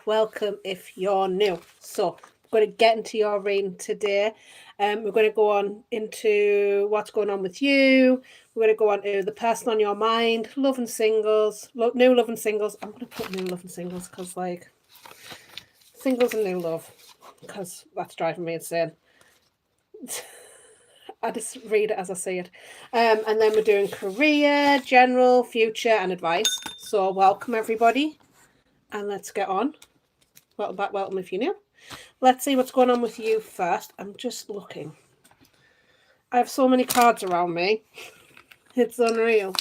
welcome if you're new. So we're going to get into your reading today. We're going to go on into what's going on with you. We're going to go on to the person on your mind, love and singles, new love and singles. I'm going to put new love and singles because like singles and new love, because that's driving me insane. I just read it as I see it. And then we're doing career, general, future, and advice. So welcome everybody. And let's get on. Welcome back, welcome if you're new. Let's see what's going on with you first. I'm just looking. I have so many cards around me. It's unreal.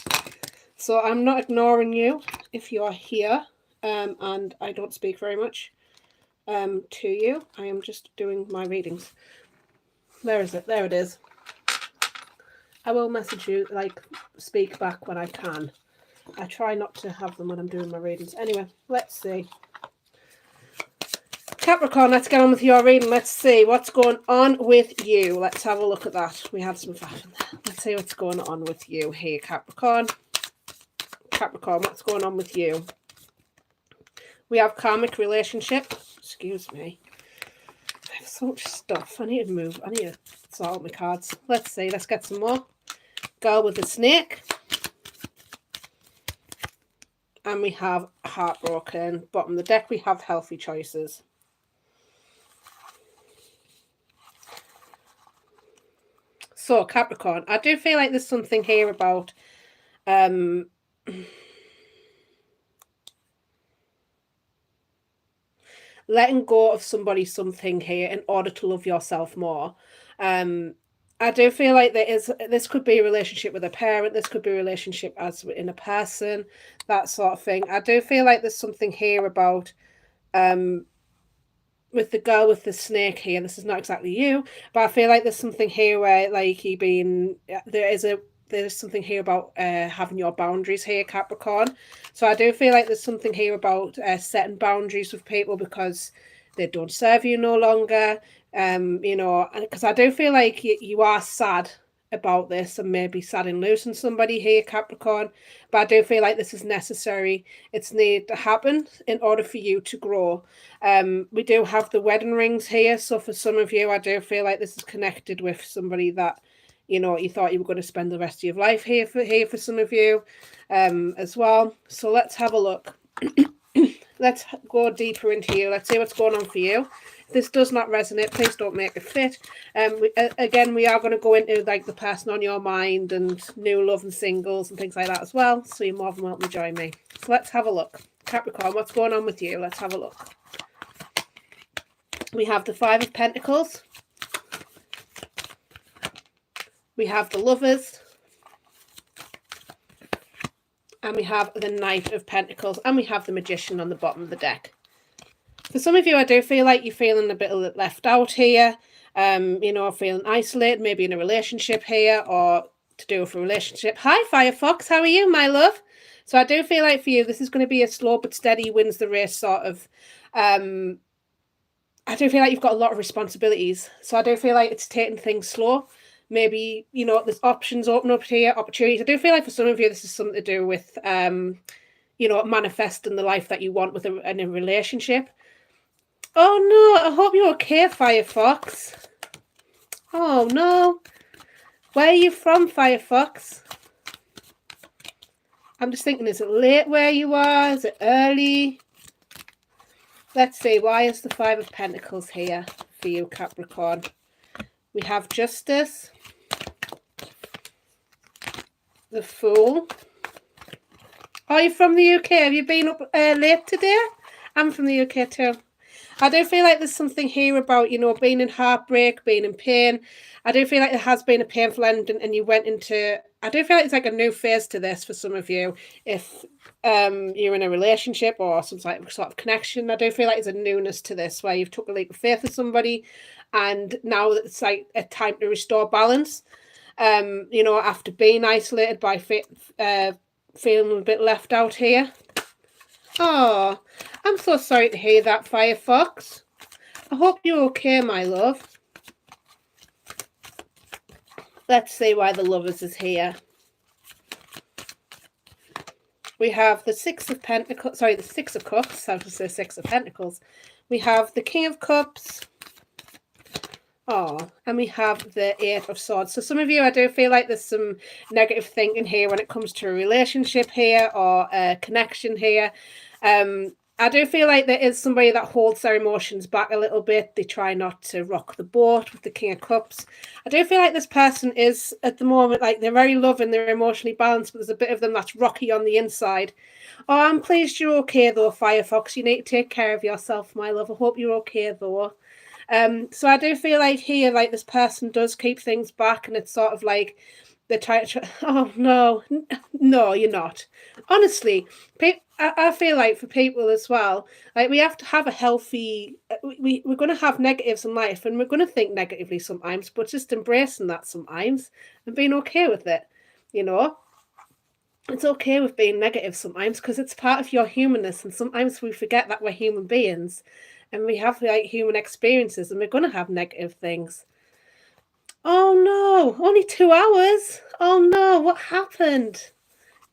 So I'm not ignoring you if you are here. And I don't speak very much to you. I am just doing my readings. There is it. There it is. I will message you, like, speak back when I can. I try not to have them when I'm doing my readings. Anyway, let's see. Capricorn, let's get on with your reading. Let's see what's going on with you. Let's have a look at that. We have some fashion there. Let's see what's going on with you here, Capricorn. Capricorn, what's going on with you? We have karmic relationship. Excuse me. I have so much stuff. I need to move. I need to sort out my cards. Let's see. Let's get some more. Girl with the snake. And we have heartbroken. Bottom of the deck, we have healthy choices. So, Capricorn, I do feel like there's something here about letting go of something here in order to love yourself more. I do feel like this could be a relationship with a parent, this could be a relationship as in a person, that sort of thing. I do feel like there's something here about with the girl with the snake here. This is not exactly you, but I feel like there's something here where like there's something here about having your boundaries here, Capricorn. So I do feel like there's something here about setting boundaries with people because they don't serve you no longer. You know, because I do feel like you are sad about this and maybe sad in losing somebody here, Capricorn. But I do feel like this is necessary. It's needed to happen in order for you to grow. We do have the wedding rings here. So for some of you, I do feel like this is connected with somebody that, you know, you thought you were going to spend the rest of your life here for some of you as well. So let's have a look. Let's go deeper into you. Let's see what's going on for you. If this does not resonate, please don't make it fit. Again, we are going to go into like the person on your mind and new love and singles and things like that as well. So you're more than welcome to join me. So let's have a look. Capricorn, what's going on with you? Let's have a look. We have the Five of Pentacles. We have the Lovers. And we have the Knight of Pentacles. And we have the Magician on the bottom of the deck. For some of you, I do feel like you're feeling a bit left out here. You know, feeling isolated, maybe in a relationship here or to do with a relationship. Hi, Firefox. How are you, my love? So I do feel like for you, this is going to be a slow but steady wins the race sort of. I do feel like you've got a lot of responsibilities. So I do feel like it's taking things slow. Maybe, you know, there's options open up here, opportunities. I do feel like for some of you, this is something to do with, you know, manifesting the life that you want in a relationship. Oh, no, I hope you're okay, Firefox. Oh, no. Where are you from, Firefox? I'm just thinking, is it late where you are? Is it early? Let's see, why is the Five of Pentacles here for you, Capricorn? We have Justice, the Fool. Are you from the UK? Have you been up late today? I'm from the UK too. I do feel like there's something here about, you know, being in heartbreak, being in pain. I do feel like there has been a painful ending and you went into, I do feel like it's like a new phase to this for some of you. If you're in a relationship or some sort of connection, I do feel like there's a newness to this where you've took a leap of faith with somebody and now it's like a time to restore balance. You know, after being isolated by feeling a bit left out here. Oh, I'm so sorry to hear that, Firefox. I hope you're okay, my love. Let's see why the Lovers is here. We have the Six of Pentacles, sorry, the Six of Cups, I was going to say Six of Pentacles. We have the King of Cups. Oh, and we have the Eight of Swords. So some of you, I do feel like there's some negative thinking here when it comes to a relationship here or a connection here. I do feel like there is somebody that holds their emotions back a little bit. They try not to rock the boat with the King of Cups. I do feel like this person is, at the moment, like they're very loving, they're emotionally balanced, but there's a bit of them that's rocky on the inside. Oh, I'm pleased you're okay, though, Firefox. You need to take care of yourself, my love. I hope you're okay, though. So I do feel like here, like this person does keep things back, and it's sort of like they're trying to, oh no, no, you're not. Honestly, I feel like for people as well, like we have to have a healthy, we're going to have negatives in life, and we're going to think negatively sometimes, but just embracing that sometimes and being okay with it, you know. It's okay with being negative sometimes because it's part of your humanness, and sometimes we forget that we're human beings and we have like human experiences, and we're going to have negative things. Oh no, only 2 hours. Oh no, what happened?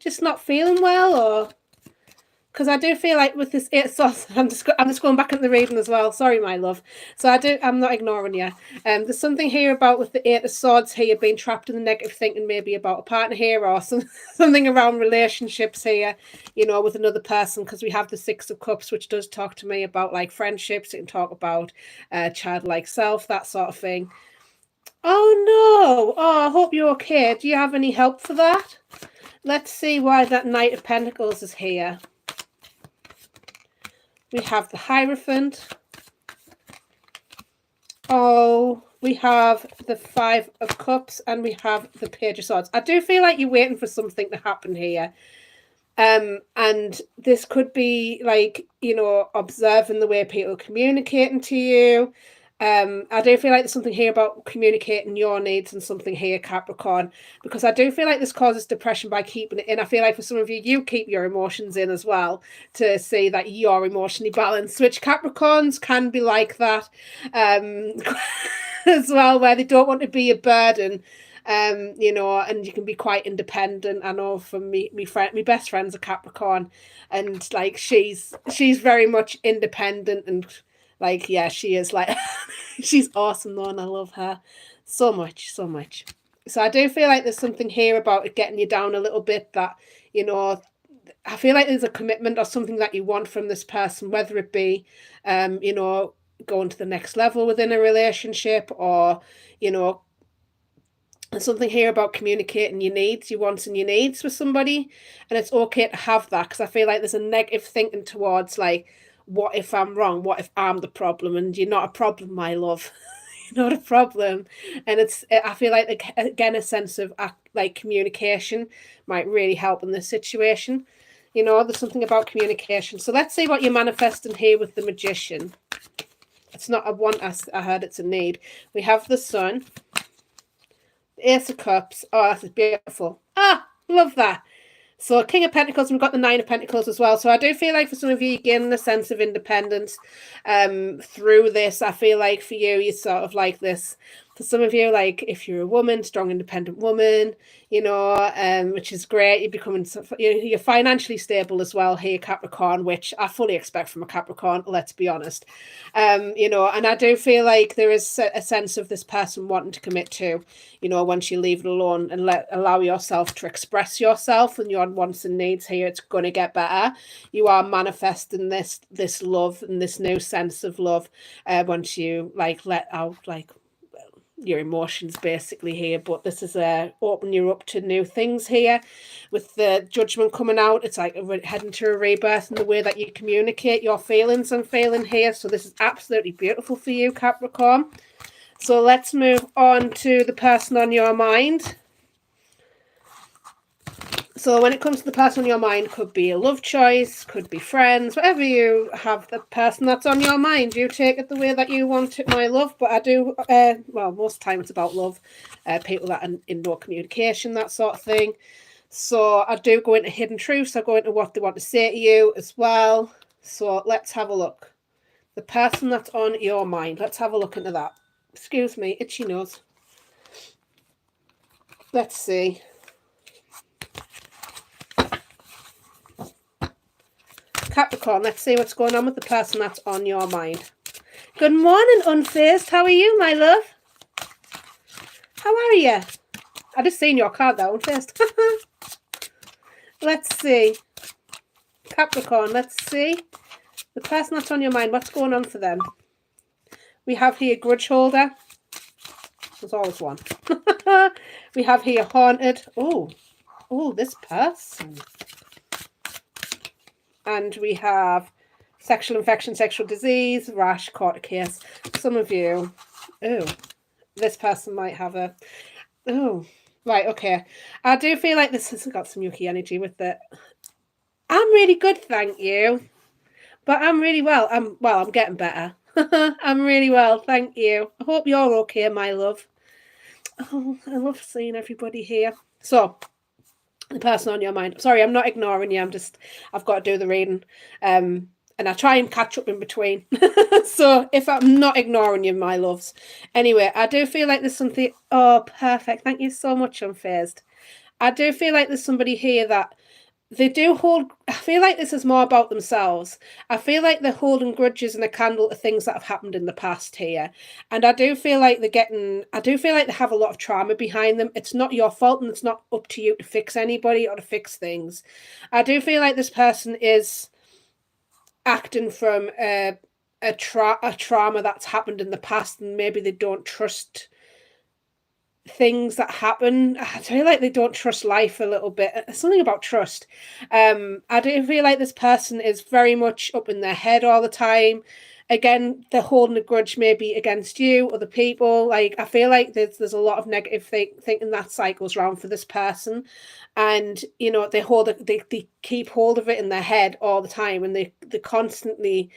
Just not feeling well, or because I do feel like with this Eight of Swords, I'm just going back into the reading as well. Sorry, my love. So I'm not ignoring you. There's something here about with the Eight of Swords here being trapped in the negative thinking, maybe about a partner here or something around relationships here, you know, with another person, because we have the Six of Cups, which does talk to me about like friendships. It can talk about childlike self, that sort of thing. Oh no! Oh, I hope you're okay. Do you have any help for that? Let's see why that Knight of Pentacles is here. We have the Hierophant. Oh, we have the Five of Cups, and we have the Page of Swords. I do feel like you're waiting for something to happen here. And this could be like, you know, observing the way people are communicating to you. I do feel like there's something here about communicating your needs and something here, Capricorn, because I do feel like this causes depression by keeping it in. I feel like for some of you, you keep your emotions in as well to see that you're emotionally balanced, which Capricorns can be like that as well, where they don't want to be a burden. You know, and you can be quite independent. I know from my best friend's a Capricorn, and like she's very much independent, and like, yeah, she is like, she's awesome though, and I love her so much, so much. So I do feel like there's something here about it getting you down a little bit, that, you know, I feel like there's a commitment or something that you want from this person, whether it be, you know, going to the next level within a relationship, or, you know, something here about communicating your needs, your wants and your needs with somebody. And it's okay to have that, because I feel like there's a negative thinking towards like, what if I'm wrong? What if I'm the problem? And you're not a problem, my love. You're not a problem. And I feel like, again, a sense of like communication might really help in this situation. You know, there's something about communication. So let's see what you're manifesting here with the Magician. It's not a want, I heard it's a need. We have the Sun, the Ace of Cups. Oh, that's beautiful. Ah, love that. So King of Pentacles, and we've got the Nine of Pentacles as well. So I do feel like for some of you, you're gaining a sense of independence through this. I feel like for you, you're sort of like this. For some of you, like if you're a woman, strong, independent woman, you know, which is great. You're becoming, you're financially stable as well here, Capricorn, which I fully expect from a Capricorn, let's be honest. You know, and I do feel like there is a sense of this person wanting to commit to, you know, once you leave it alone and allow yourself to express yourself and your wants and needs here, it's going to get better. You are manifesting this love and this new sense of love once you like let out like your emotions basically here. But this is opening you up to new things here with the Judgment coming out. It's like heading to a rebirth in the way that you communicate your feelings and feeling here. So this is absolutely beautiful for you, Capricorn. So let's move on to the person on your mind. So when it comes to the person on your mind, could be a love choice, could be friends, whatever you have, the person that's on your mind, you take it the way that you want it, my love. But I do, well, most of the time it's about love, people that are in no communication, that sort of thing. So I do go into hidden truths, I go into what they want to say to you as well. So let's have a look. The person that's on your mind, let's have a look into that. Excuse me, itchy nose. Let's see. Capricorn, let's see what's going on with the person that's on your mind. Good morning, Unfazed. How are you, my love? How are you? I just seen your card there, Unfazed. Let's see. Capricorn, let's see. The person that's on your mind, what's going on for them? We have here grudge holder. There's always one. We have here haunted. Oh, this person. And we have sexual infection, sexual disease, rash, court case. Some of you, this person might have a, right, okay. I do feel like this has got some yucky energy with it. I'm really good, thank you. But I'm really well. I'm getting better. I'm really well, thank you. I hope you're okay, my love. Oh, I love seeing everybody here. So, the person on your mind. Sorry, I'm not ignoring you. I've got to do the reading. And I try and catch up in between. So, if I'm not ignoring you, my loves. Anyway, I do feel like there's something... Oh, perfect. Thank you so much, Unfazed. I do feel like there's somebody here that they do hold... I feel like this is more about themselves. I feel like they're holding grudges and a candle to things that have happened in the past here. And I do feel like I do feel like they have a lot of trauma behind them. It's not your fault and it's not up to you to fix anybody or to fix things. I do feel like this person is acting from a trauma that's happened in the past, and maybe they don't trust things that happen. I feel like they don't trust life a little bit. Something about trust. I do feel like this person is very much up in their head all the time. Again, they're holding a grudge maybe against you, other people. Like, I feel like there's a lot of negative thinking that cycles around for this person. And, you know, they keep hold of it in their head all the time, and they constantly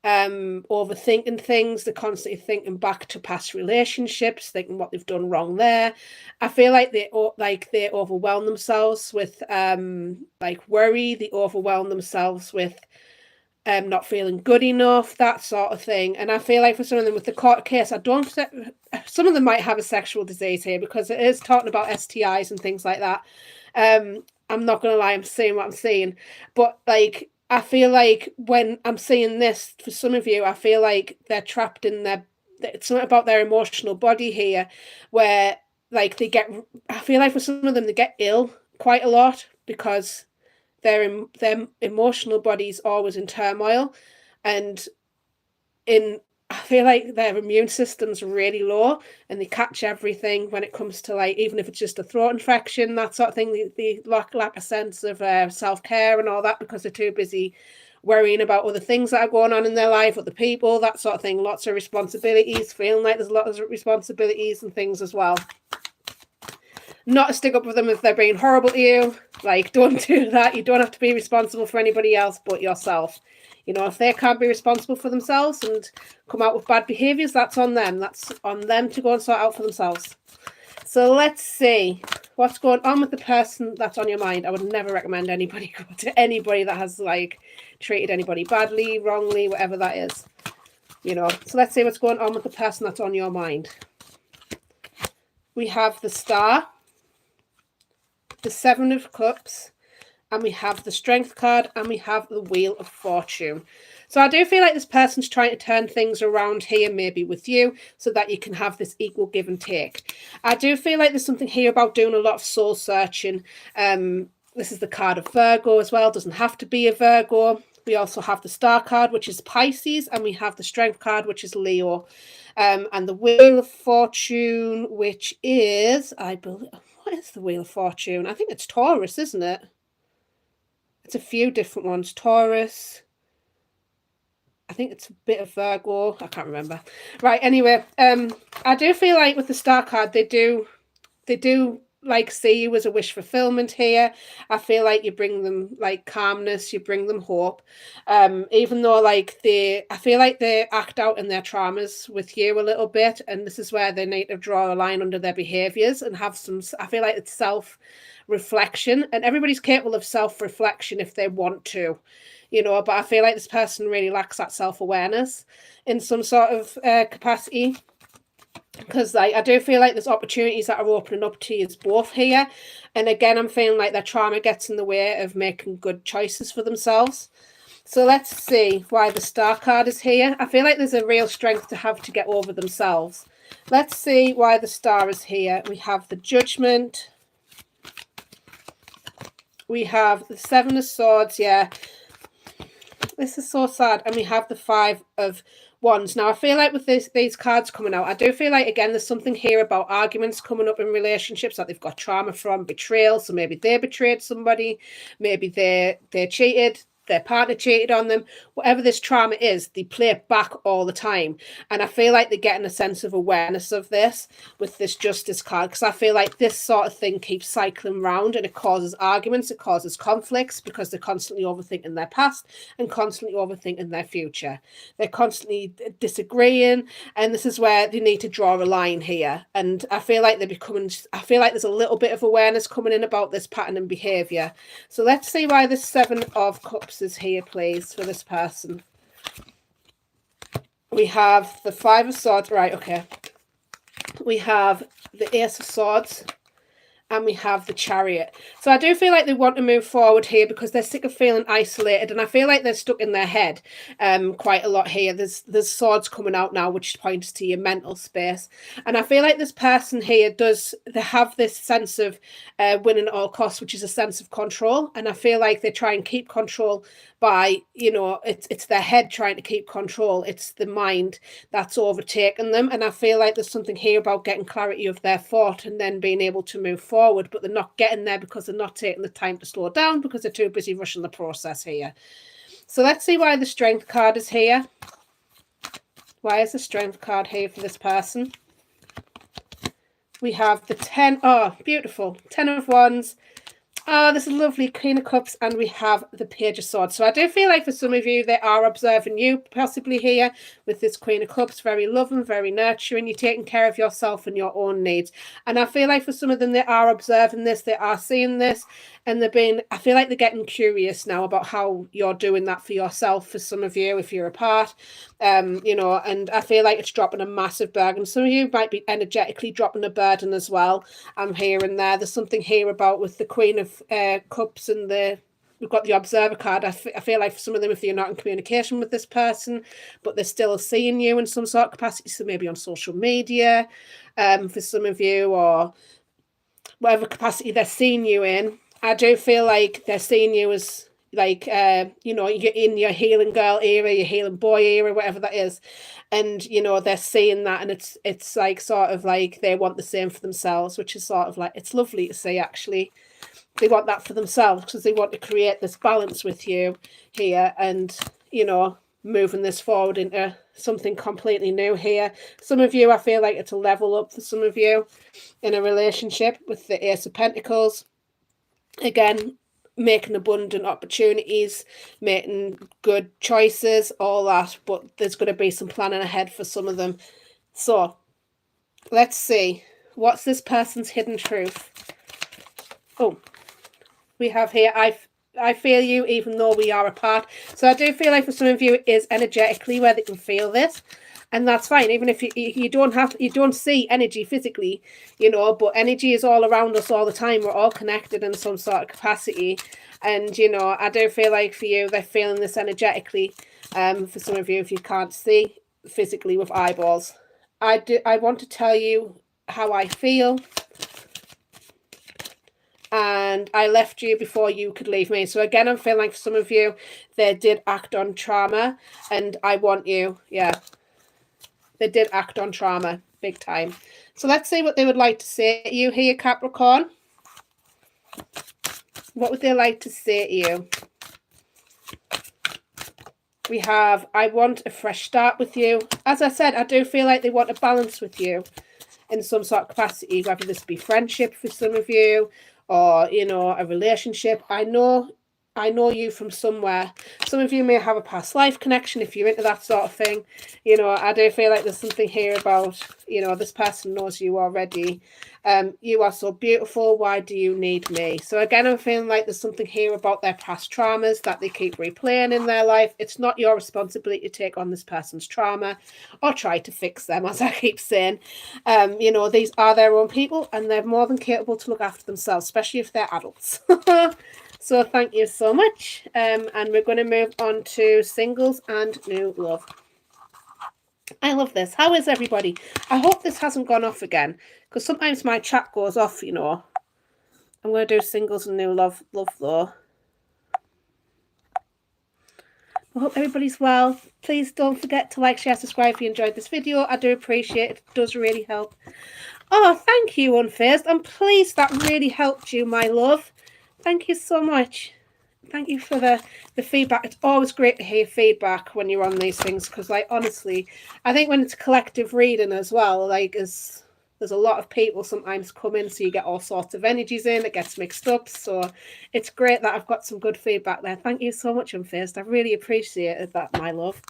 overthinking things. They're constantly thinking back to past relationships, thinking what they've done wrong there. I feel like they overwhelm themselves with worry. They overwhelm themselves with not feeling good enough, that sort of thing. And I feel like for some of them with the court case, some of them might have a sexual disease here, because it is talking about STIs and things like that. I'm not gonna lie, I'm saying what I'm saying, but like, I feel like when I'm seeing this, for some of you, I feel like they're trapped in it's something about their emotional body here, where like I feel like for some of them, they get ill quite a lot because their emotional body's always in turmoil, and I feel like their immune system's really low, and they catch everything when it comes to, like, even if it's just a throat infection, that sort of thing. They lack a sense of self-care and all that, because they're too busy worrying about other things that are going on in their life, other people, that sort of thing. Lots of responsibilities, feeling like there's lots of responsibilities and things as well. Not to stick up with them if they're being horrible to you. Like, don't do that. You don't have to be responsible for anybody else but yourself. You know, if they can't be responsible for themselves and come out with bad behaviours, that's on them. That's on them to go and sort out for themselves. So let's see what's going on with the person that's on your mind. I would never recommend anybody go to anybody that has, like, treated anybody badly, wrongly, whatever that is. You know, so let's see what's going on with the person that's on your mind. We have the Star, the Seven of Cups, and we have the Strength card, and we have the Wheel of Fortune. So I do feel like this person's trying to turn things around here, maybe with you, so that you can have this equal give and take. I do feel like there's something here about doing a lot of soul searching. This is the card of Virgo as well. Doesn't have to be a Virgo. We also have the Star card, which is Pisces, and we have the Strength card, which is Leo. And the Wheel of Fortune, which is, I believe, what is the Wheel of Fortune? I think it's Taurus, isn't it? It's a few different ones. Taurus. I think it's a bit of Virgo. I can't remember. Right, anyway, I do feel like with the Star card, they do like see you as a wish fulfillment here. I feel like you bring them, like, calmness, you bring them hope. Even though, like, I feel like they act out in their traumas with you a little bit, and this is where they need to draw a line under their behaviors and have some, I feel like it's self-reflection, and everybody's capable of self-reflection if they want to, you know, but I feel like this person really lacks that self-awareness in some sort of capacity. Because, like, I do feel like there's opportunities that are opening up to you both here. And again, I'm feeling like their trauma gets in the way of making good choices for themselves. So let's see why the Star card is here. I feel like there's a real strength to have to get over themselves. Let's see why the Star is here. We have the Judgment. We have the Seven of Swords. Yeah, this is so sad. And we have the Five of Wands. Now, I feel like with these cards coming out, I do feel like, again, there's something here about arguments coming up in relationships that they've got trauma from, betrayal. So maybe they betrayed somebody. Maybe they cheated. Their partner cheated on them. Whatever this trauma is, they play it back all the time. And I feel like they're getting a sense of awareness of this with this Justice card, because I feel like this sort of thing keeps cycling round and it causes arguments, it causes conflicts, because they're constantly overthinking their past and constantly overthinking their future. They're constantly disagreeing, and this is where they need to draw a line here. And I feel like I feel like there's a little bit of awareness coming in about this pattern and behavior. So let's see why the Seven of Cups is here, please, for this person. We have the Five of Swords, right? Okay. We have the Ace of Swords, and we have the Chariot. So I do feel like they want to move forward here because they're sick of feeling isolated, and I feel like they're stuck in their head quite a lot here. There's swords coming out now, which points to your mental space, and I feel like this person here they have this sense of winning at all costs, which is a sense of control, and I feel like they try and keep control by, it's their head trying to keep control. It's the mind that's overtaken them, and I feel like there's something here about getting clarity of their thought and then being able to move forward, but they're not getting there because they're not taking the time to slow down, because they're too busy rushing the process here. So let's see why the Strength card is here. Why is the Strength card here for this person? We have the 10, oh, beautiful, 10 of Wands. Oh, this is lovely, Queen of Cups, and we have the Page of Swords. So I do feel like for some of you, they are observing you possibly here with this Queen of Cups, very loving, very nurturing. You're taking care of yourself and your own needs. And I feel like for some of them, they are observing this, they are seeing this, and I feel like they're getting curious now about how you're doing that for yourself, for some of you, if you're apart, and I feel like it's dropping a massive burden. Some of you might be energetically dropping a burden as well. I'm here and there. There's something here about with the Queen of Cups and we've got the Observer card. I feel like for some of them, if you're not in communication with this person, but they're still seeing you in some sort of capacity, so maybe on social media, for some of you, or whatever capacity they're seeing you in, I do feel like they're seeing you as like, you're in your healing girl era, your healing boy era, whatever that is. And, they're seeing that, and it's like sort of like they want the same for themselves, which is sort of like, it's lovely to see, actually. They want that for themselves because they want to create this balance with you here and, moving this forward into something completely new here. Some of you, I feel like it's a level up for some of you in a relationship with the Ace of Pentacles. Again, making abundant opportunities, making good choices, all that, but there's going to be some planning ahead for some of them. So let's see, what's this person's hidden truth? Oh, we have here, I feel you even though we are apart. So I do feel like for some of you it is energetically where they can feel this, and that's fine. Even if you don't see energy physically, but energy is all around us all the time. We're all connected in some sort of capacity, and I do feel like for you they're feeling this energetically. For some of you, if you can't see physically with eyeballs, I want to tell you how I feel. And I left you before you could leave me. So again, I'm feeling like for some of you, they did act on trauma, and I want you, yeah. They did act on trauma, big time. So let's see what they would like to say to you here, Capricorn. What would they like to say to you? We have, I want a fresh start with you. As I said, I do feel like they want a balance with you in some sort of capacity, whether this be friendship for some of you, or a relationship. I know you from somewhere. Some of you may have a past life connection if you're into that sort of thing. I do feel like there's something here about, this person knows you already. You are so beautiful. Why do you need me? So again, I'm feeling like there's something here about their past traumas that they keep replaying in their life. It's not your responsibility to take on this person's trauma or try to fix them, as I keep saying. These are their own people, and they're more than capable to look after themselves, especially if they're adults. So thank you so much. And we're going to move on to singles and new love. I love this. How is everybody? I hope this hasn't gone off again, because sometimes my chat goes off, you know. I'm going to do singles and new love though. I hope everybody's well. Please don't forget to like, share, subscribe if you enjoyed this video. I do appreciate it. It does really help. Oh, thank you, Unfazed. I'm pleased that really helped you, my love. Thank you so much. Thank you for the feedback. It's always great to hear feedback when you're on these things, because, like, honestly, I think when it's collective reading as well, like, there's a lot of people sometimes come in, so you get all sorts of energies in, it gets mixed up. So it's great that I've got some good feedback there. Thank you so much, Unfazed. I really appreciated that, my love.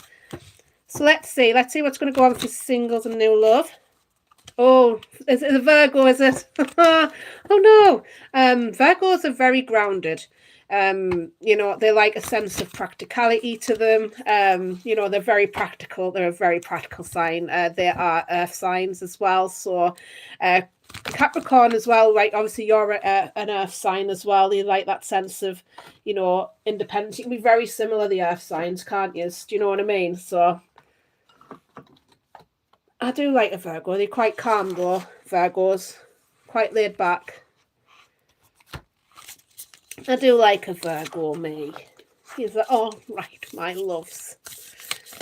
So let's see what's going to go on for singles and new love. Oh, is it a Virgo, is it? Oh no. Virgos are very grounded. You know, they like a sense of practicality to them. You know, they're very practical. They're a very practical sign. They are earth signs as well. So Capricorn as well, like, obviously you're an earth sign as well. You like that sense of, you know, independence. You can be very similar, the earth signs, can't you? Do you know what I mean? So I do like a Virgo. They're quite calm though, Virgos. Quite laid back. I do like a Virgo, me. He's like, oh, right, my loves.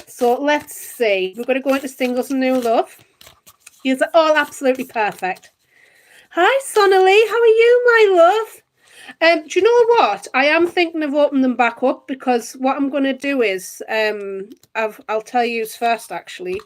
So let's see. We're going to go into singles and new love. He's all absolutely perfect. Hi, Sonali. How are you, my love? Do you know what? I am thinking of opening them back up, because what I'm going to do is, I'll tell you first, actually.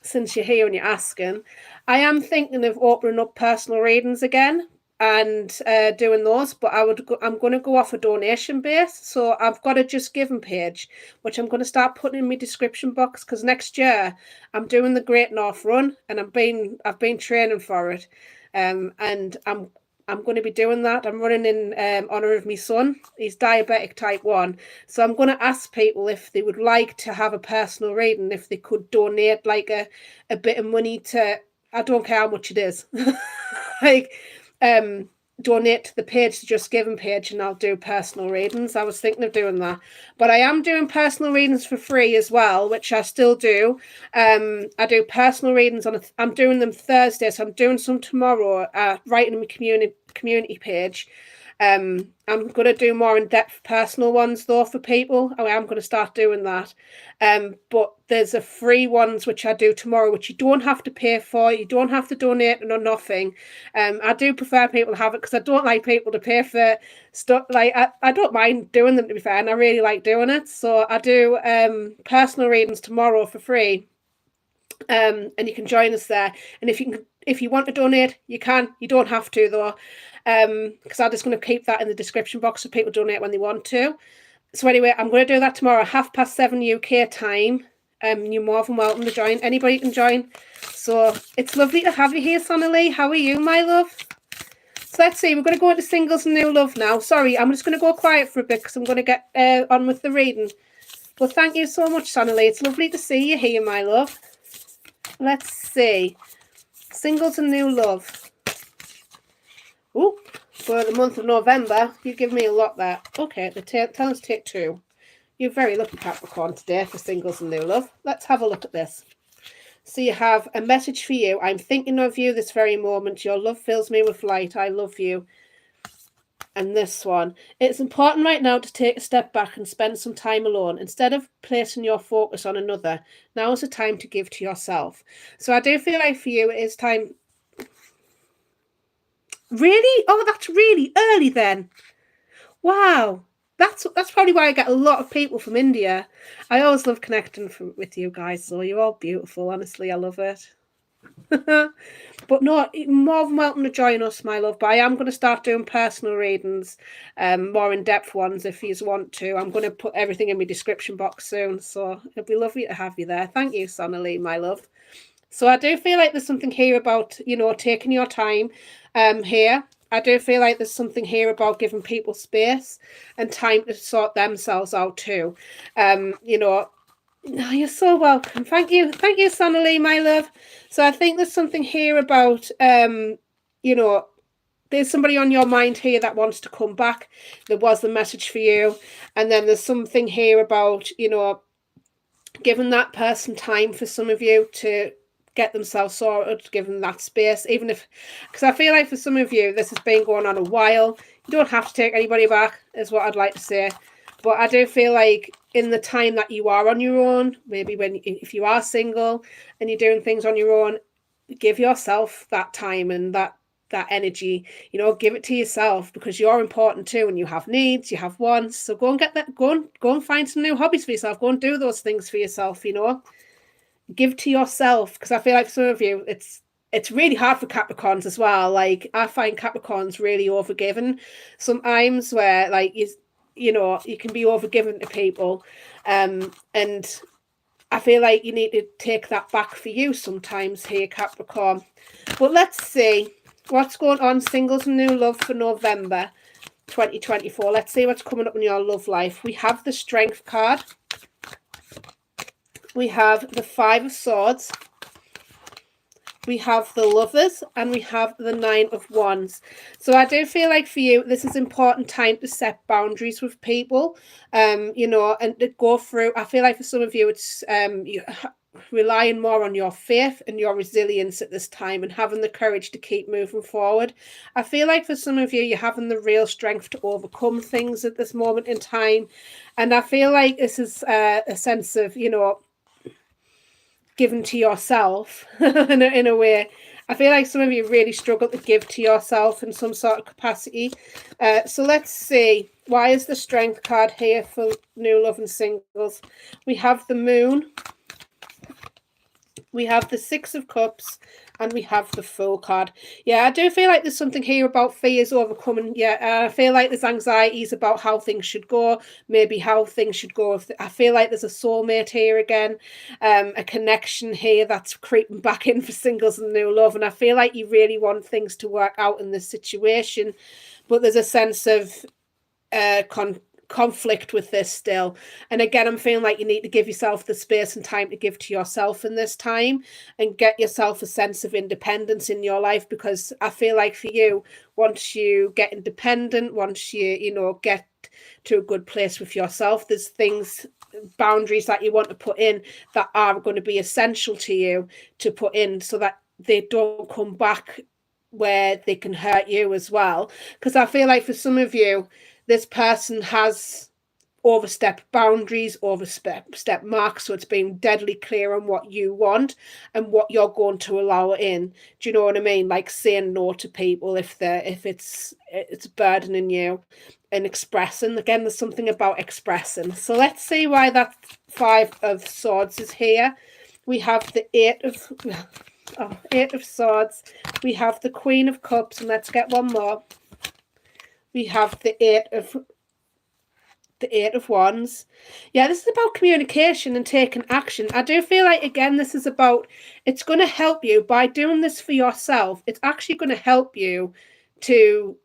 Since you're here and you're asking, I am thinking of opening up personal readings again and doing those, but I'm going to go off a donation base. So I've got a Just Giving page, which I'm going to start putting in my description box, because next year I'm doing the Great North Run, and I've been training for it, and I'm going to be doing that. I'm running in honour of my son. He's diabetic type 1. So I'm going to ask people if they would like to have a personal reading, if they could donate like a bit of money to, I don't care how much it is, like, donate to the page, the Just Giving page, and I'll do personal readings. I was thinking of doing that, but I am doing personal readings for free as well, which I still do. I do personal readings I'm doing them Thursday, so I'm doing some tomorrow, right in my community page. I'm going to do more in-depth personal ones though for people. I am going to start doing that. But there's a free ones which I do tomorrow, which you don't have to pay for. You don't have to donate or nothing. I do prefer people to have it, because I don't like people to pay for stuff. Like, I don't mind doing them, to be fair, and I really like doing it. So I do personal readings tomorrow for free. And you can join us there. And if you want to donate, you can. You don't have to though, because I'm just going to keep that in the description box so people donate when they want to. So anyway, I'm going to do that tomorrow, 7:30 UK time. You're more than welcome to join. Anybody can join. So it's lovely to have you here, Sonali. How are you, my love? So let's see. We're going to go into singles and new love now. Sorry, I'm just going to go quiet for a bit, because I'm going to get on with the reading. Well, thank you so much, Sonali. It's lovely to see you here, my love. Let's see. Singles and new love. Oh, for the month of November, you give me a lot there. Okay, tell us take 2. You're very lucky, Capricorn, today for singles and new love. Let's have a look at this. So you have a message for you. I'm thinking of you this very moment. Your love fills me with light. I love you. And this one, it's important right now to take a step back and spend some time alone. Instead of placing your focus on another, now is the time to give to yourself. So I do feel like for you, it is time. Really? Oh, that's really early then. Wow. That's probably why I get a lot of people from India. I always love connecting with you guys. So you're all beautiful. Honestly, I love it. But no, more than welcome to join us, my love. But I am going to start doing personal readings, more in-depth ones if you want to. I'm going to put everything in my description box soon, so it'll be lovely to have you there. Thank you, Sonali, my love. So I do feel like there's something here about, you know, taking your time here. I do feel like there's something here about giving people space and time to sort themselves out too. You know, no, you're so welcome. Thank you, Sonali, my love. So I think there's something here about, you know, there's somebody on your mind here that wants to come back. There was the message for you. And then there's something here about, you know, giving that person time for some of you to get themselves sorted, give them that space, even if, because I feel like for some of you, this has been going on a while. You don't have to take anybody back, is what I'd like to say. But I do feel like in the time that you are on your own, maybe if you are single and you're doing things on your own, give yourself that time and that energy, you know, give it to yourself, because you're important too, and you have needs, you have wants. So go and get that, go and find some new hobbies for yourself, go and do those things for yourself, you know, give to yourself. Because I feel like some of you, it's really hard for Capricorns as well. Like, I find Capricorns really overgiven sometimes, where like you know, you can be overgiven to people, and I feel like you need to take that back for you sometimes here, Capricorn. But let's see what's going on, singles and new love for November 2024. Let's see what's coming up in your love life. We have the Strength card. We have the Five of Swords. We have the Lovers, and we have the Nine of Wands. So I do feel like for you, this is important time to set boundaries with people, you know, and to go through. I feel like for some of you, it's relying more on your faith and your resilience at this time, and having the courage to keep moving forward. I feel like for some of you, you're having the real strength to overcome things at this moment in time. And I feel like this is a sense of, you know, given to yourself in a way. I feel like some of you really struggle to give to yourself in some sort of capacity. So let's see, why is the Strength card here for new love and singles? We have the Moon, we have the Six of Cups, and we have the Fool card. Yeah, I do feel like there's something here about fears overcoming. Yeah, I feel like there's anxieties about how things should go, maybe how things should go. I feel like there's a soulmate here again, a connection here that's creeping back in for singles and new love. And I feel like you really want things to work out in this situation, but there's a sense of conflict with this still. And again, I'm feeling like you need to give yourself the space and time to give to yourself in this time, and get yourself a sense of independence in your life. Because I feel like for you, once you get independent, once you know, get to a good place with yourself, there's things, boundaries that you want to put in that are going to be essential to you to put in, so that they don't come back where they can hurt you as well. Because I feel like for some of you, this person has overstepped boundaries, overstepped marks, so it's being deadly clear on what you want and what you're going to allow in. Do you know what I mean? Like saying no to people if it's burdening you, and expressing. Again, there's something about expressing. So let's see why that Five of Swords is here. We have the Eight of Swords. We have the Queen of Cups, and let's get one more. We have the Eight of Wands. Yeah, this is about communication and taking action. I do feel like, again, this is about, it's going to help you by doing this for yourself. It's actually going to help you to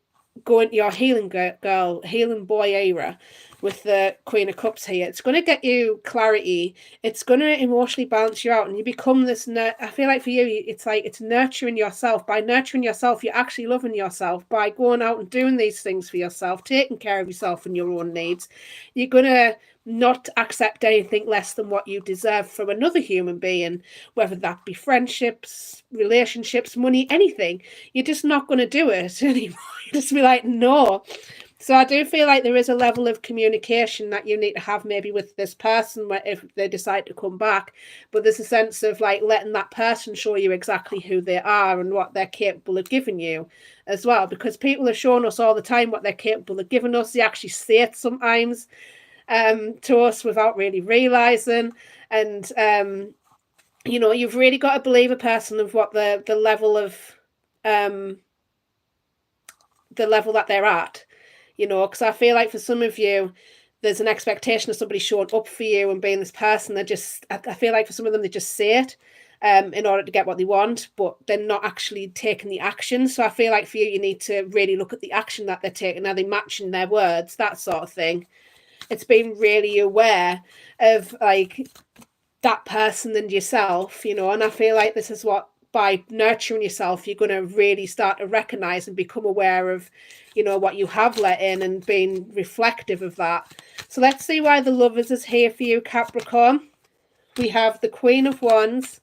go into your healing girl, healing boy era with the Queen of Cups here. It's going to get you clarity. It's going to emotionally balance you out, and you become this. I feel like for you, it's like it's nurturing yourself. By nurturing yourself, you're actually loving yourself. By going out and doing these things for yourself, taking care of yourself and your own needs, you're going to not accept anything less than what you deserve from another human being, whether that be friendships, relationships, money, anything. You're just not going to do it anymore. You just be like, no. So I do feel like there is a level of communication that you need to have maybe with this person, where if they decide to come back, but there's a sense of like letting that person show you exactly who they are and what they're capable of giving you as well, because people are showing us all the time what they're capable of giving us. They actually say it sometimes to us without really realizing. And you know, you've really got to believe a person of what the level of the level that they're at. You know, because I feel like for some of you, there's an expectation of somebody showing up for you and being this person. I feel like for some of them, they just say it in order to get what they want, but they're not actually taking the action. So I feel like for you, you need to really look at the action that they're taking. Are they matching their words? That sort of thing. It's being really aware of like that person and yourself, you know, and I feel like this is what by nurturing yourself, you're going to really start to recognize and become aware of, you know, what you have let in and being reflective of that. So let's see why the Lovers is here for you, Capricorn. We have the Queen of Wands.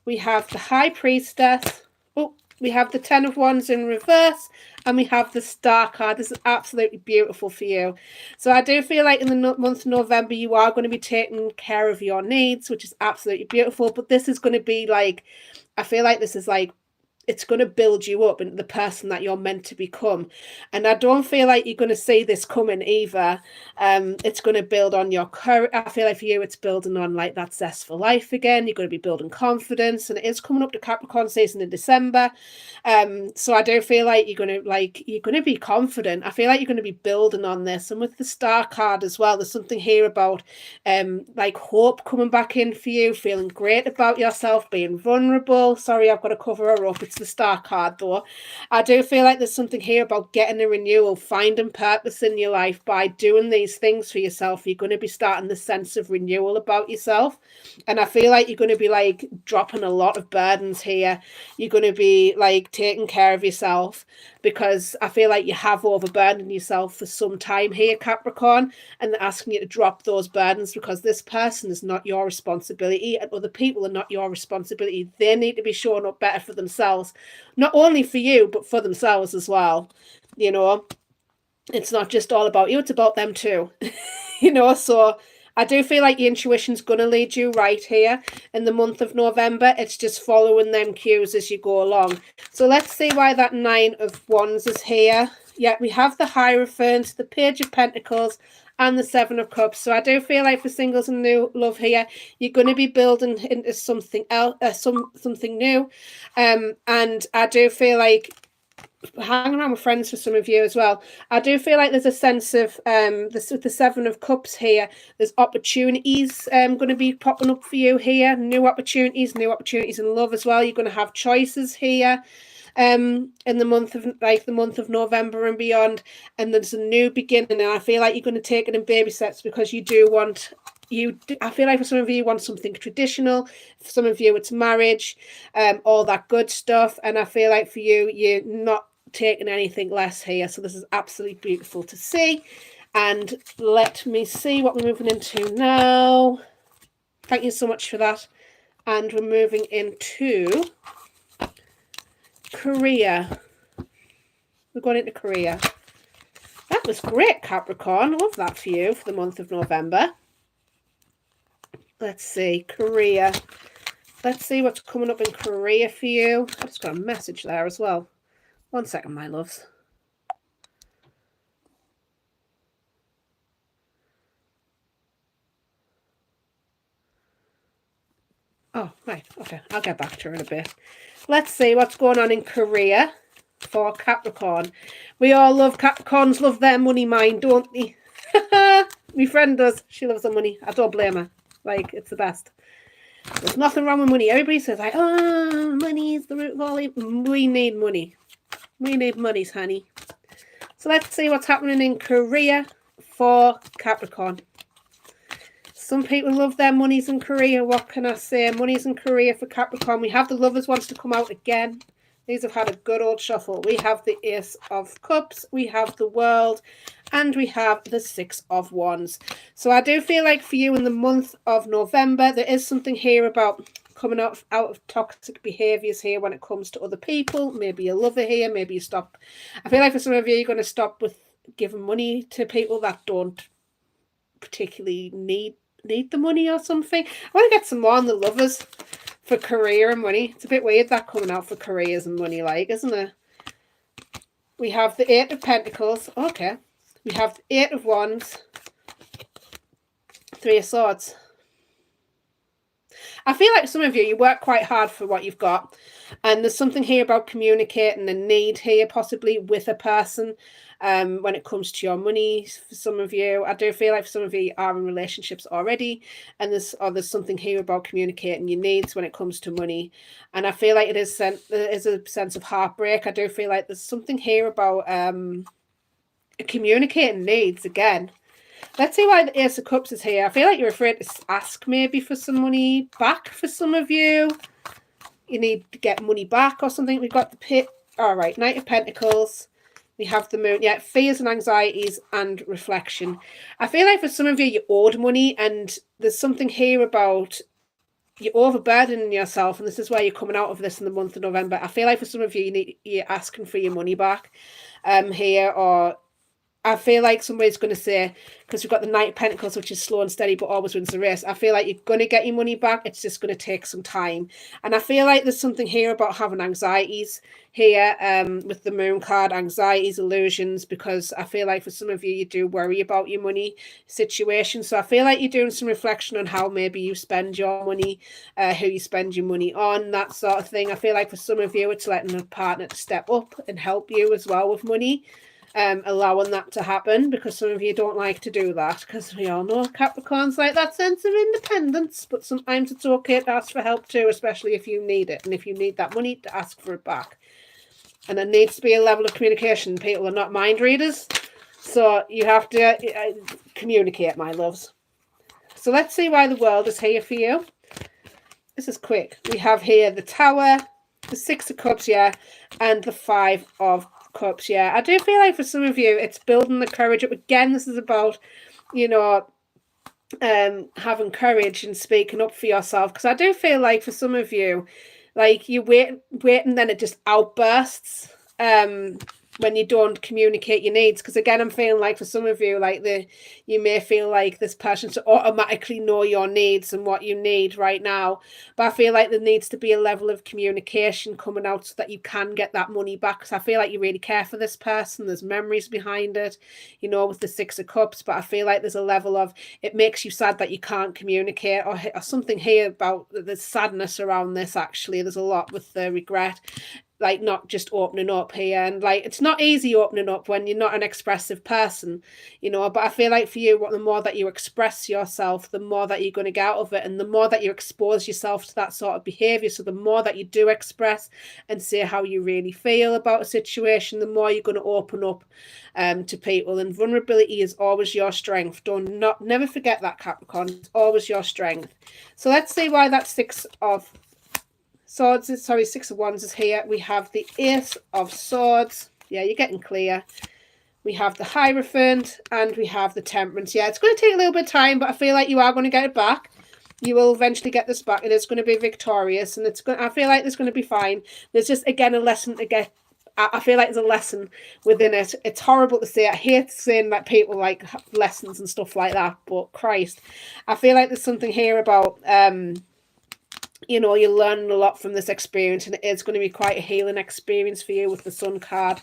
We have the High Priestess. Oh, we have the Ten of Wands in reverse. And we have the Star card. This is absolutely beautiful for you. So I do feel like in the month of November, you are going to be taking care of your needs, which is absolutely beautiful. But this is going to be like, I feel like this is like, it's going to build you up into the person that you're meant to become. And I don't feel like you're going to see this coming either. It's going to build on your courage. I feel like for you, it's building on like that zest for life again. You're going to be building confidence, and it is coming up to Capricorn season in December. So I do feel like you're going to be confident. I feel like you're going to be building on this. And with the Star card as well, there's something here about like hope coming back in for you, feeling great about yourself, being vulnerable. Sorry, I've got to cover her up. It's the Star card though. I do feel like there's something here about getting a renewal, finding purpose in your life by doing these things for yourself. You're going to be starting the sense of renewal about yourself. And I feel like you're going to be like dropping a lot of burdens here. You're going to be like taking care of yourself, because I feel like you have overburdened yourself for some time here, Capricorn, and they're asking you to drop those burdens, because this person is not your responsibility and other people are not your responsibility. They need to be showing up better for themselves, not only for you, but for themselves as well. You know, it's not just all about you, it's about them too. You know, so I do feel like your intuition's going to lead you right here in the month of November. It's just following them cues as you go along. So let's see why that Nine of Wands is here. Yeah, we have the Hierophant, the Page of Pentacles, and the Seven of Cups. So I do feel like for singles and new love here, you're going to be building into something else, something new. And I do feel like hanging around with friends for some of you as well. I do feel like there's a sense of the Seven of Cups here. There's opportunities going to be popping up for you here. New opportunities in love as well. You're going to have choices here in the month of November and beyond. And there's a new beginning, and I feel like you're going to take it in baby steps, because you do want. I feel like for some of you, you want something traditional. For some of you, it's marriage, all that good stuff. And I feel like for you, you're not taking anything less here. So this is absolutely beautiful to see. And let me see what we're moving into now. Thank you so much for that. And we're moving into career. We're going into career. That was great, Capricorn. Love that for you for the month of November. Let's see, career. Let's see what's coming up in career for you. I just got a message there as well. 1 second, my loves. Oh, right. Okay, I'll get back to her in a bit. Let's see what's going on in career for Capricorn. We all love Capricorns, love their money mind, don't they? My friend does. She loves the money. I don't blame her. Like, it's the best. There's nothing wrong with money. Everybody says, like, oh, money is the root of all evil. We need money. We need monies, honey. So let's see what's happening in career for Capricorn. Some people love their monies in career. What can I say? Monies in career for Capricorn. We have the Lovers wants to come out again. These have had a good old shuffle. We have the Ace of Cups. We have the World. And we have the Six of Wands. So I do feel like for you in the month of November, there is something here about coming out of toxic behaviours here when it comes to other people. Maybe a lover here. Maybe you stop. I feel like for some of you, you're going to stop with giving money to people that don't particularly need the money or something. I want to get some more on the Lovers for career and money. It's a bit weird that coming out for careers and money, like, isn't it? We have the Eight of Pentacles. Okay. We have the Eight of Wands. Three of Swords. I feel like some of you work quite hard for what you've got. And there's something here about communicating a need here, possibly with a person when it comes to your money. For some of you, I do feel like for some of you are in relationships already. And there's something here about communicating your needs when it comes to money. And I feel like there is a sense of heartbreak. I do feel like there's something here about communicating needs again. Let's see why the Ace of Cups is here. I feel like you're afraid to ask maybe for some money back for some of you. you need to get money back or something. We've got the pit. All right, Knight of Pentacles. We have the Moon. Yeah, fears and anxieties and reflection. I feel like for some of you owed money, and there's something here about you're overburdening yourself, and this is where you're coming out of this in the month of November. I feel like for some of you, you're asking for your money back here, or I feel like somebody's going to say, because we've got the Knight of Pentacles, which is slow and steady, but always wins the race. I feel like you're going to get your money back. It's just going to take some time. And I feel like there's something here about having anxieties here with the Moon card, anxieties, illusions, because I feel like for some of you, you do worry about your money situation. So I feel like you're doing some reflection on how maybe you spend your money, who you spend your money on, that sort of thing. I feel like for some of you, it's letting a partner to step up and help you as well with money. Allowing that to happen, because some of you don't like to do that, because we all know Capricorns like that sense of independence, but sometimes it's okay to ask for help too, especially if you need it, and if you need that money, to ask for it back. And there needs to be a level of communication. People are not mind readers, so you have to communicate, my loves. So let's see why the world is here for you. This is quick. We have here the Tower, the Six of Cups, yeah, and the Five of Cups. Yeah, I do feel like for some of you it's building the courage up. Again, this is about, you know, having courage and speaking up for yourself, because I do feel like for some of you, like you wait and then it just outbursts when you don't communicate your needs. Because again, I'm feeling like for some of you, like you may feel like this person to automatically know your needs and what you need right now, but I feel like there needs to be a level of communication coming out so that you can get that money back. Because I feel like you really care for this person, there's memories behind it, you know, with the Six of Cups, but I feel like there's a level of it makes you sad that you can't communicate, or something here about the sadness around this. Actually, there's a lot with the regret, like not just opening up here, and like it's not easy opening up when you're not an expressive person, you know, but I feel like for you, the more that you express yourself, the more that you're going to get out of it, and the more that you expose yourself to that sort of behavior, so the more that you do express and say how you really feel about a situation, the more you're going to open up to people. And vulnerability is always your strength. Never forget that, Capricorn. It's always your strength. So let's see why that Six of Wands is here. We have the Ace of Swords. Yeah, you're getting clear. We have the Hierophant, and we have the Temperance. Yeah, it's going to take a little bit of time, but I feel like you are going to get it back. You will eventually get this back. It is going to be victorious, and I feel like it's going to be fine. There's just, again, a lesson to get. I feel like there's a lesson within it. It's horrible to say. I hate saying that people like lessons and stuff like that, but Christ, I feel like there's something here about you know, you're learning a lot from this experience, and it is going to be quite a healing experience for you with the Sun card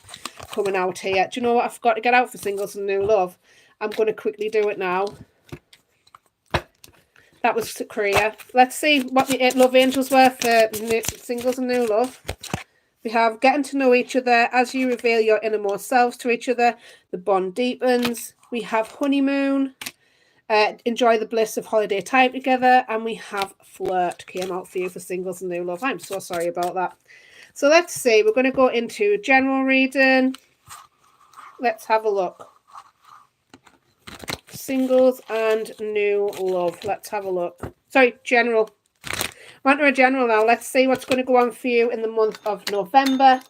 coming out here. Do you know what I forgot to get out for singles and new love? I'm going to quickly do it now. That was Korea. Let's see what the 8 love angels were for singles and new love. We have getting to know each other. As you reveal your innermost selves to each other, the bond deepens. We have honeymoon. Enjoy the bliss of holiday time together. And we have flirt came out for you for singles and new love. I'm so sorry about that. So let's see. We're going to go into general reading. Let's have a look. Singles and new love. Let's have a look. Sorry, general. We're on to a general now. Let's see what's going to go on for you in the month of November.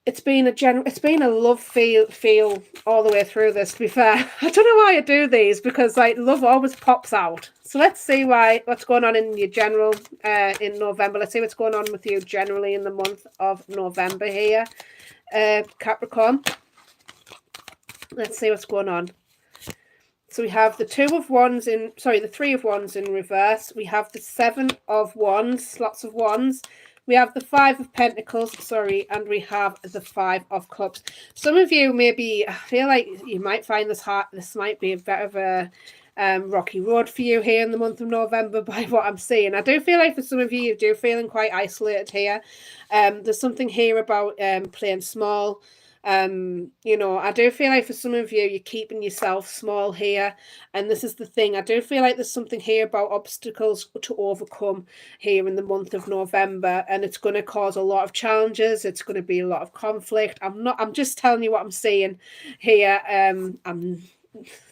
It's been a love feel all the way through this, to be fair. I don't know why I do these, because like love always pops out. So let's see what's going on in your general in November. Let's see what's going on with you generally in the month of November here, Capricorn. Let's see what's going on. So we have the 3 of Wands in reverse. We have the 7 of Wands, lots of wands. We have the 5 of Pentacles, and we have the 5 of Cups. Some of you I feel like you might find this hard. This might be a bit of a rocky road for you here in the month of November by what I'm seeing. I do feel like for some of you, do feeling quite isolated here. There's something here about playing small. You know, I do feel like for some of you, you're keeping yourself small here, and this is the thing. I do feel like there's something here about obstacles to overcome here in the month of November, and it's going to cause a lot of challenges. It's going to be a lot of conflict. I'm just telling you what I'm seeing here. I'm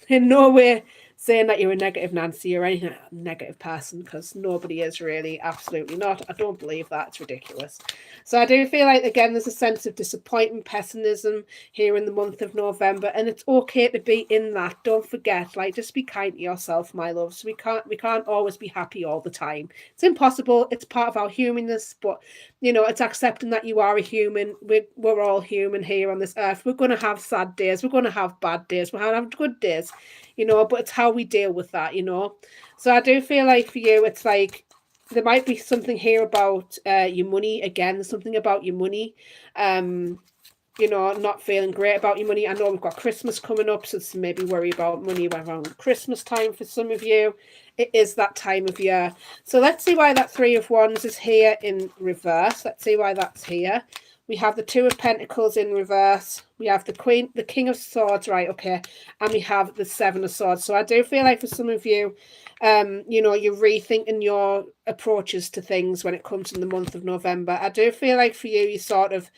in no way saying that you're a negative Nancy or any negative person, because nobody is really, absolutely not. I don't believe that. It's ridiculous. So I do feel like, again, there's a sense of disappointment, pessimism here in the month of November, and it's okay to be in that. Don't forget, like, just be kind to yourself, my loves. We can't always be happy all the time. It's impossible. It's part of our humanness, but you know, it's accepting that you are a human. We're all human here on this earth. We're going to have sad days. We're going to have bad days. We're going to have good days, you know, but it's how we deal with that, you know. So I do feel like for you, it's like there might be something here about your money. Again, there's something about your money. You know, not feeling great about your money. I know we've got Christmas coming up, so maybe worry about money around Christmas time for some of you. It is that time of year. So let's see why that Three of Wands is here in reverse. Let's see why that's here. We have the Two of Pentacles in reverse. We have the Queen, the King of Swords, right, okay. And we have the Seven of Swords. So I do feel like for some of you, you know, you're rethinking your approaches to things when it comes in the month of November. I do feel like for you, you sort of,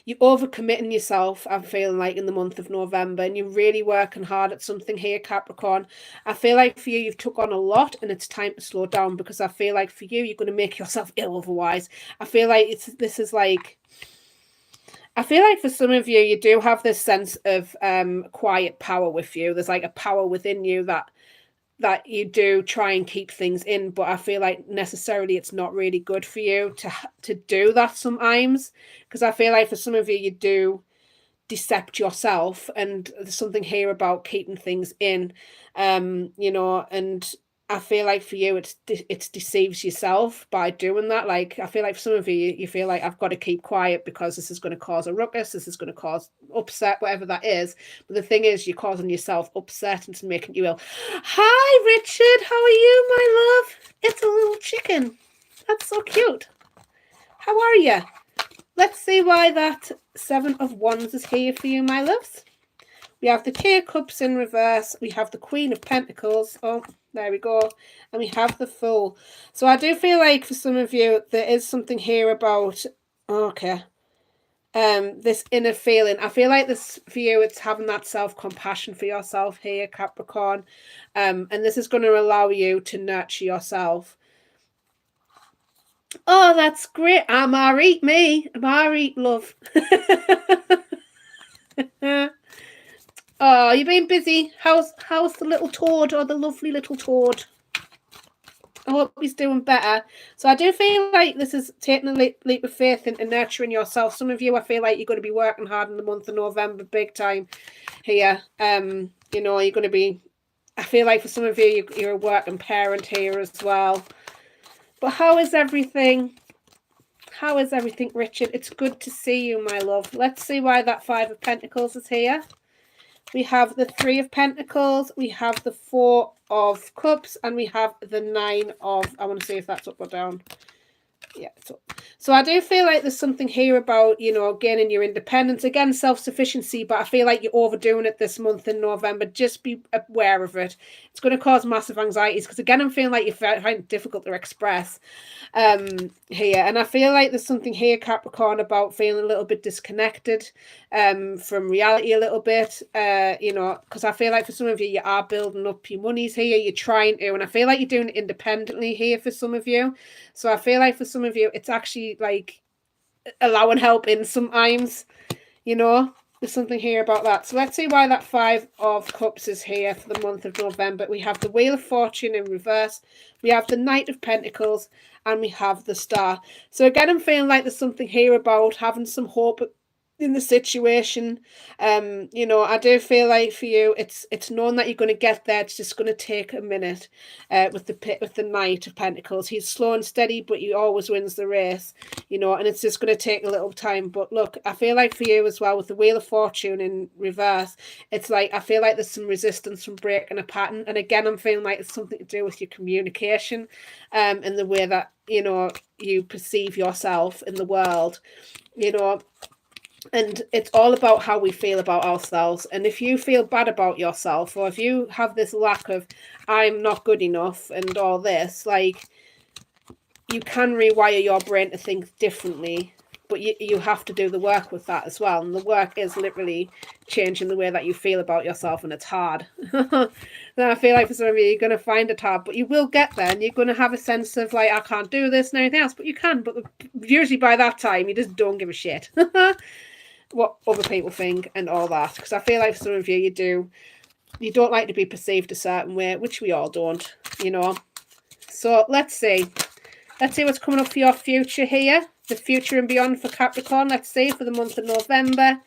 you're overcommitting yourself, I'm feeling like, in the month of November, and you're really working hard at something here, Capricorn. I feel like for you, you've took on a lot, and it's time to slow down, because I feel like for you, you're going to make yourself ill otherwise. I feel like I feel like for some of you, you do have this sense of quiet power with you. There's like a power within you that you do try and keep things in, but I feel like necessarily it's not really good for you to do that sometimes, because I feel like for some of you, you do decept yourself, and there's something here about keeping things in, you know, and I feel like for you, it deceives yourself by doing that. Like, I feel like for some of you, you feel like I've got to keep quiet because this is going to cause a ruckus, this is going to cause upset, whatever that is. But the thing is, you're causing yourself upset and it's making you ill. Hi, Richard. How are you, my love? It's a little chicken. That's so cute. How are you? Let's see why that Seven of Wands is here for you, my loves. We have the King of Cups in reverse. We have the Queen of Pentacles. Oh, there we go. And we have the Fool. So I do feel like for some of you, there is something here about, okay, this inner feeling. I feel like this for you, it's having that self-compassion for yourself here, Capricorn. And this is going to allow you to nurture yourself. Oh, that's great. Amari, me. Amari, love. Oh, you've been busy. How's the little toad, or the lovely little toad? I hope he's doing better. So I do feel like this is taking a leap of faith into nurturing yourself. Some of you, I feel like you're going to be working hard in the month of November, big time here. You know, you're going to be, I feel like for some of you, you're a working parent here as well. But how is everything? How is everything, Richard? It's good to see you, my love. Let's see why that Five of Pentacles is here. We have the Three of Pentacles, we have the Four of Cups, and we have the Nine of, I want to see if that's up or down. Yeah, it's up. So I do feel like there's something here about, you know, gaining your independence. Again, self-sufficiency, but I feel like you're overdoing it this month in November. Just be aware of it. It's going to cause massive anxieties, because again, I'm feeling like you find it difficult to express here. And I feel like there's something here, Capricorn, about feeling a little bit disconnected from reality a little bit, you know, because I feel like for some of you, you are building up your monies here. You're trying to, and I feel like you're doing it independently here for some of you. So I feel like for some of you, it's actually like allowing help in sometimes, you know. There's something here about that. So let's see why that Five of Cups is here for the month of November. We have the Wheel of Fortune in reverse. We have the Knight of Pentacles. And we have the Star. So again, I'm feeling like there's something here about having some hope in the situation. You know, I do feel like for you, it's known that you're going to get there. It's just going to take a minute. With the Knight of Pentacles, he's slow and steady, but he always wins the race. You know, and it's just going to take a little time. But look, I feel like for you as well, with the Wheel of Fortune in reverse, it's like I feel like there's some resistance from breaking a pattern. And again, I'm feeling like it's something to do with your communication, and the way that, you know, you perceive yourself in the world. You know. And it's all about how we feel about ourselves. And if you feel bad about yourself, or if you have this lack of, I'm not good enough and all this, like, you can rewire your brain to think differently. but you have to do the work with that as well. And the work is literally changing the way that you feel about yourself, and it's hard. Then I feel like for some of you, you're going to find it hard, but you will get there, and you're going to have a sense of like, I can't do this and anything else, but you can. But usually by that time, you just don't give a shit what other people think and all that. Because I feel like for some of you, you don't like to be perceived a certain way, which we all don't, you know. So let's see. Let's see what's coming up for your future here. The future and beyond for Capricorn. Let's see for the month of November.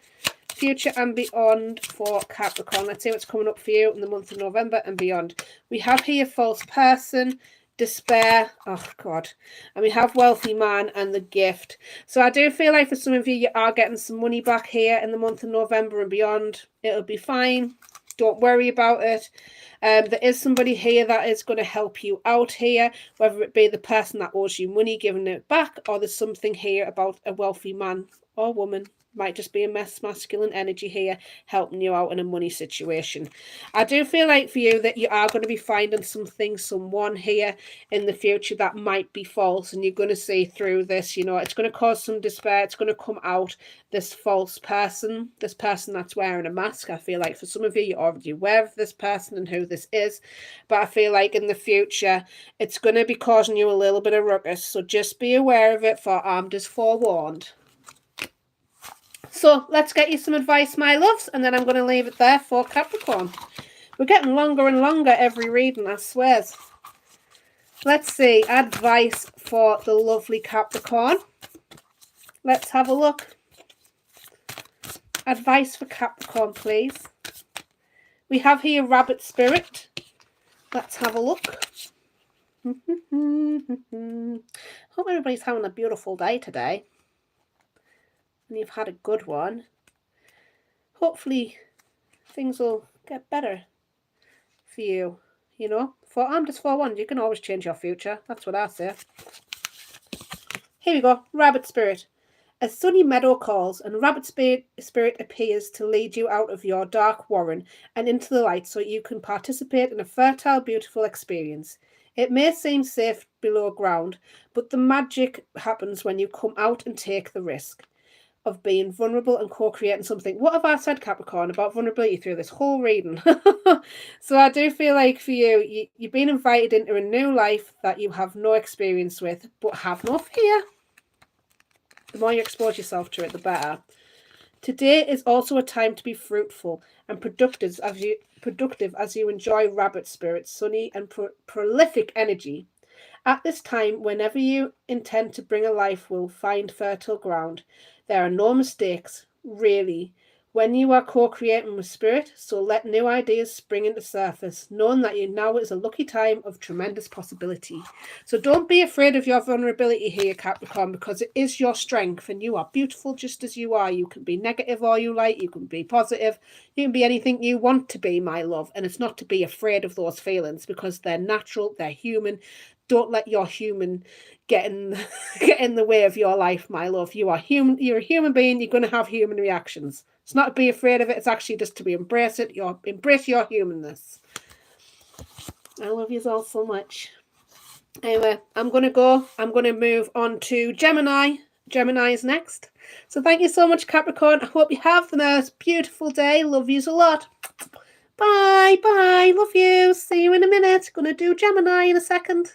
Future and beyond for Capricorn. Let's see what's coming up for you in the month of November and beyond. We have here false person, despair, oh God, and we have wealthy man and the gift. So I do feel like for some of you, you are getting some money back here in the month of November and beyond. It'll be fine. Don't worry about it. There is somebody here that is going to help you out here, whether it be the person that owes you money, giving it back, or there's something here about a wealthy man or woman. Might just be a masculine energy here helping you out in a money situation. I do feel like for you that you are going to be finding someone here in the future that might be false, and you're going to see through this. You know, it's going to cause some despair. It's going to come out, this false person, this person that's wearing a mask. I feel like for some of you, you're already aware of this person and who this is, but I feel like in the future, it's going to be causing you a little bit of ruckus. So just be aware of it, for armed is forewarned. So let's get you some advice, my loves, and then I'm going to leave it there for Capricorn. We're getting longer and longer every reading, I swear. Let's see, advice for the lovely Capricorn. Let's have a look. Advice for Capricorn, please. We have here rabbit spirit. Let's have a look. Hope everybody's having a beautiful day today. And you've had a good one. Hopefully things will get better for you, you know. For armed is forewarned, you can always change your future. That's what I say. Here we go. Rabbit spirit. A sunny meadow calls, and rabbit spirit appears to lead you out of your dark warren and into the light so you can participate in a fertile, beautiful experience. It may seem safe below ground, but the magic happens when you come out and take the risk of being vulnerable and co-creating something. What have I said, Capricorn, about vulnerability through this whole reading? So I do feel like for you, you've been invited into a new life that you have no experience with, but have no fear. The more you expose yourself to it, the better. Today is also a time to be fruitful and productive as you enjoy rabbit spirit's sunny and prolific energy. At this time, whenever you intend to bring a life will find fertile ground. There are no mistakes, really, when you are co-creating with spirit, so let new ideas spring into surface, knowing that you now is a lucky time of tremendous possibility. So don't be afraid of your vulnerability here, Capricorn, because it is your strength, and you are beautiful just as you are. You can be negative all you like, you can be positive, you can be anything you want to be, my love, and it's not to be afraid of those feelings, because they're natural, they're human. Don't let your human get in the way of your life, my love. You are human. You're a human being. You're going to have human reactions. It's not to be afraid of it. It's actually just to be embrace it. Embrace your humanness. I love you all so much. Anyway, I'm going to go. I'm going to move on to Gemini. Gemini is next. So thank you so much, Capricorn. I hope you have the most beautiful day. Love yous a lot. Bye. Bye. Love you. See you in a minute. Going to do Gemini in a second.